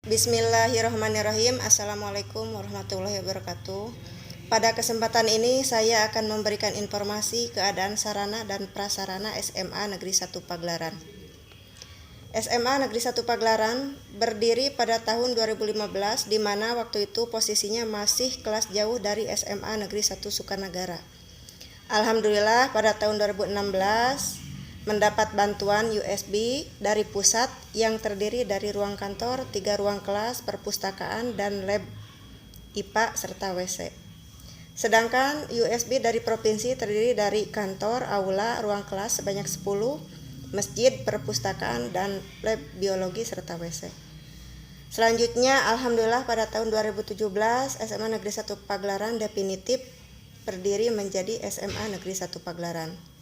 Bismillahirrahmanirrahim. Assalamualaikum warahmatullahi wabarakatuh. Pada kesempatan ini saya akan memberikan informasi keadaan sarana dan prasarana SMA Negeri 1 Pagelaran. SMA Negeri 1 Pagelaran berdiri pada tahun 2015, di mana waktu itu posisinya masih kelas jauh dari SMA Negeri 1 Sukanagara. Alhamdulillah pada tahun 2016 mendapat bantuan USB dari pusat yang terdiri dari ruang kantor, 3 ruang kelas, perpustakaan, dan lab IPA serta WC. Sedangkan USB dari provinsi terdiri dari kantor, aula, ruang kelas sebanyak 10, masjid, perpustakaan, dan lab biologi serta WC. Selanjutnya, alhamdulillah pada tahun 2017 SMA Negeri 1 Pagelaran definitif berdiri menjadi SMA Negeri 1 Pagelaran.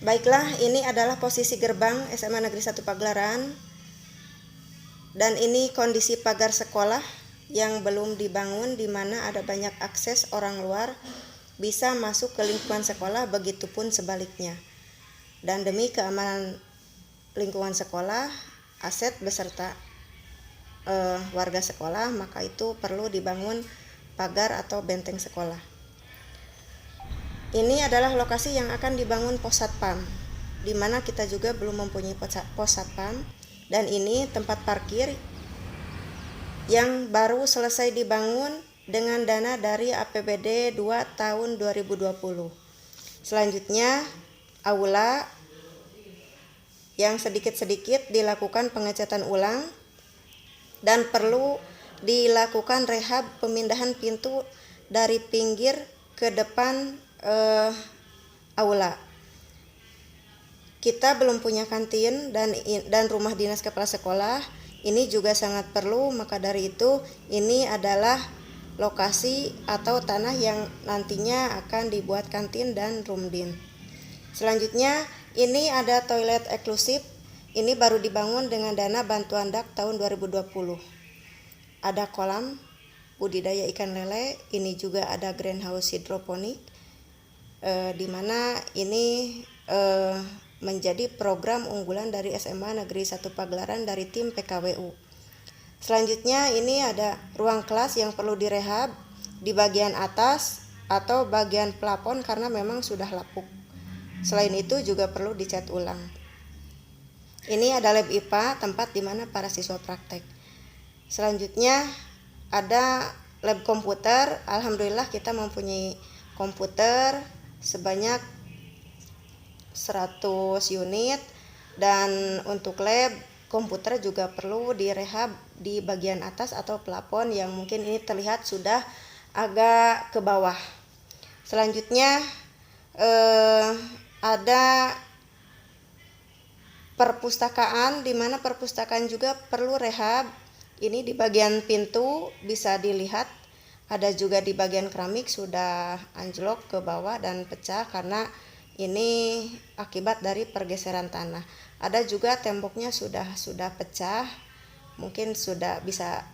Baiklah, ini adalah posisi gerbang SMA Negeri 1 Pagelaran, dan ini kondisi pagar sekolah yang belum dibangun, di mana ada banyak akses orang luar bisa masuk ke lingkungan sekolah, begitupun sebaliknya. Dan demi keamanan lingkungan sekolah, aset beserta warga sekolah, maka itu perlu dibangun pagar atau benteng sekolah. Ini adalah lokasi yang akan dibangun pos satpam, di mana kita juga belum mempunyai pos satpam, dan ini tempat parkir yang baru selesai dibangun dengan dana dari APBD 2 tahun 2020. Selanjutnya, aula yang sedikit-sedikit dilakukan pengecatan ulang dan perlu dilakukan rehab pemindahan pintu dari pinggir ke depan aula. Kita belum punya kantin dan rumah dinas kepala sekolah. Ini juga sangat perlu, maka dari itu ini adalah lokasi atau tanah yang nantinya akan dibuat kantin dan rumdin. Selanjutnya, ini ada toilet eksklusif. Ini baru dibangun dengan dana bantuan DAK tahun 2020. Ada kolam budidaya ikan lele, ini juga ada greenhouse hidroponik, di mana ini menjadi program unggulan dari SMA Negeri 1 Pagelaran dari tim PKWU. Selanjutnya, ini ada ruang kelas yang perlu direhab di bagian atas atau bagian plafon karena memang sudah lapuk. Selain itu juga perlu dicat ulang. Ini ada lab IPA, tempat di mana para siswa praktek. Selanjutnya ada lab komputer. Alhamdulillah kita mempunyai komputer sebanyak 100 unit, dan untuk lab komputer juga perlu direhab di bagian atas atau plafon yang mungkin ini terlihat sudah agak ke bawah. Selanjutnya ada perpustakaan, di mana perpustakaan juga perlu rehab. Ini di bagian pintu bisa dilihat, ada juga di bagian keramik sudah anjlok ke bawah dan pecah karena ini akibat dari pergeseran tanah. Ada juga temboknya sudah pecah, mungkin sudah bisa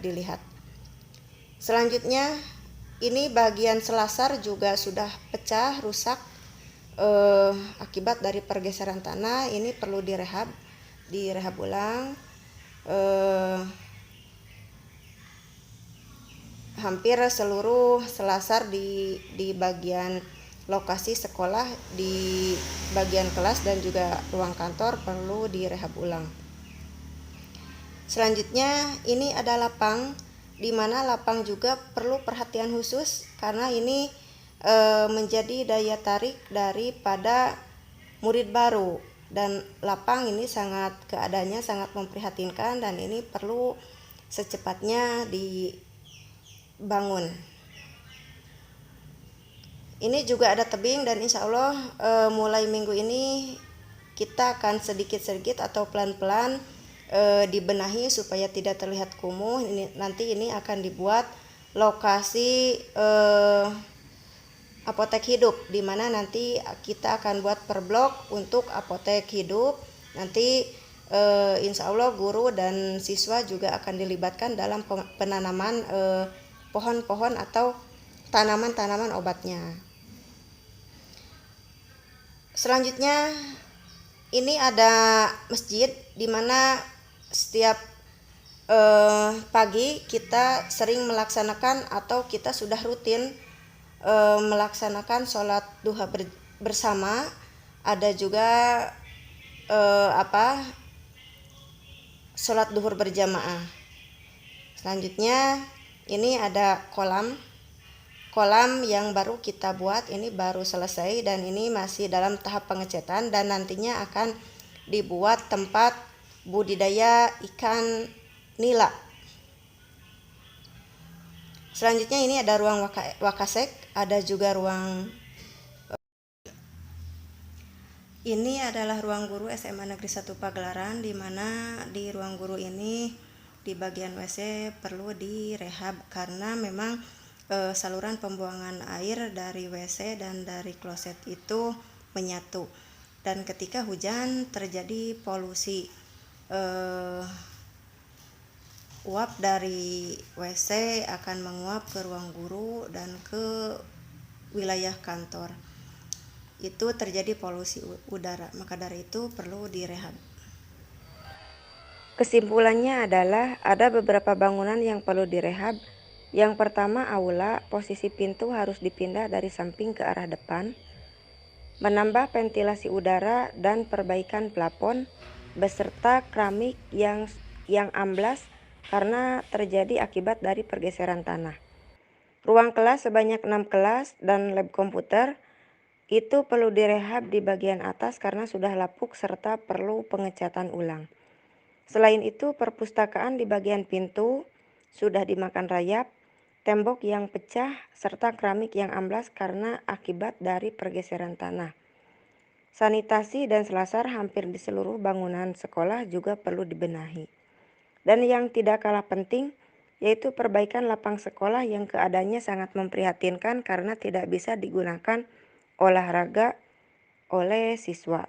dilihat. Selanjutnya, ini bagian selasar juga sudah pecah, rusak akibat dari pergeseran tanah. Ini perlu direhab ulang. Hampir seluruh selasar di bagian lokasi sekolah, di bagian kelas dan juga ruang kantor perlu direhab ulang. Selanjutnya, ini ada lapang, di mana lapang juga perlu perhatian khusus karena ini menjadi daya tarik daripada murid baru, dan lapang ini keadaannya sangat memprihatinkan dan ini perlu secepatnya dibangun. Ini juga ada tebing, dan insya Allah mulai minggu ini kita akan sedikit-sedikit atau pelan-pelan dibenahi supaya tidak terlihat kumuh. Nanti ini akan dibuat lokasi apotek hidup, di mana nanti kita akan buat per blok untuk apotek hidup. Nanti insya Allah guru dan siswa juga akan dilibatkan dalam penanaman pohon-pohon atau tanaman-tanaman obatnya. Selanjutnya, ini ada masjid, di mana setiap pagi kita sering melaksanakan atau kita sudah rutin melaksanakan sholat duha bersama. Ada juga sholat duhur berjamaah. Selanjutnya ini ada kolam yang baru kita buat, ini baru selesai dan ini masih dalam tahap pengecatan dan nantinya akan dibuat tempat budidaya ikan nila. Selanjutnya ini ada ruang wakasek, ada juga ini adalah ruang guru SMA Negeri 1 Pagelaran, di mana di ruang guru ini di bagian WC perlu direhab karena memang saluran pembuangan air dari WC dan dari kloset itu menyatu. Dan ketika hujan terjadi polusi, uap dari WC akan menguap ke ruang guru dan ke wilayah kantor. Itu terjadi polusi udara, maka dari itu perlu direhab. Kesimpulannya adalah ada beberapa bangunan yang perlu direhab. Yang pertama, aula, posisi pintu harus dipindah dari samping ke arah depan, menambah ventilasi udara dan perbaikan plafon beserta keramik yang amblas karena terjadi akibat dari pergeseran tanah. Ruang kelas sebanyak 6 kelas dan lab komputer itu perlu direhab di bagian atas karena sudah lapuk serta perlu pengecatan ulang. Selain itu, perpustakaan di bagian pintu sudah dimakan rayap, tembok yang pecah, serta keramik yang amblas karena akibat dari pergeseran tanah. Sanitasi dan selasar hampir di seluruh bangunan sekolah juga perlu dibenahi. Dan yang tidak kalah penting, yaitu perbaikan lapang sekolah yang keadaannya sangat memprihatinkan karena tidak bisa digunakan olahraga oleh siswa.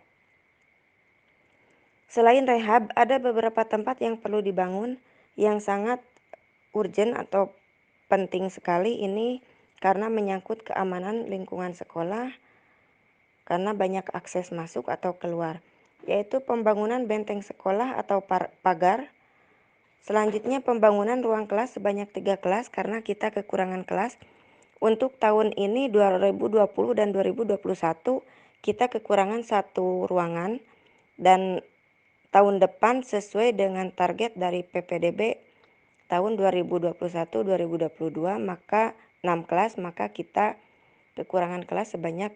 Selain rehab, ada beberapa tempat yang perlu dibangun yang sangat urgent atau penting sekali ini karena menyangkut keamanan lingkungan sekolah karena banyak akses masuk atau keluar, yaitu pembangunan benteng sekolah atau pagar. Selanjutnya pembangunan ruang kelas sebanyak 3 kelas karena kita kekurangan kelas. Untuk tahun ini 2020 dan 2021 kita kekurangan 1 ruangan dan tahun depan sesuai dengan target dari PPDB tahun 2021-2022 maka 6 kelas, maka kita kekurangan kelas sebanyak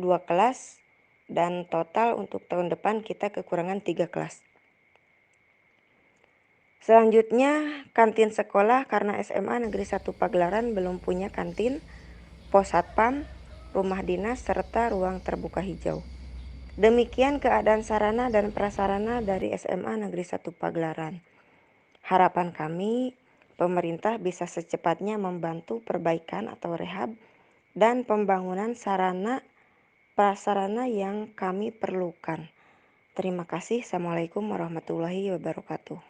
2 kelas dan total untuk tahun depan kita kekurangan 3 kelas. Selanjutnya kantin sekolah karena SMA Negeri 1 Pagelaran belum punya kantin, pos satpam, rumah dinas, serta ruang terbuka hijau. Demikian keadaan sarana dan prasarana dari SMA Negeri 1 Pagelaran. Harapan kami, pemerintah bisa secepatnya membantu perbaikan atau rehab dan pembangunan sarana prasarana yang kami perlukan. Terima kasih. Assalamualaikum warahmatullahi wabarakatuh.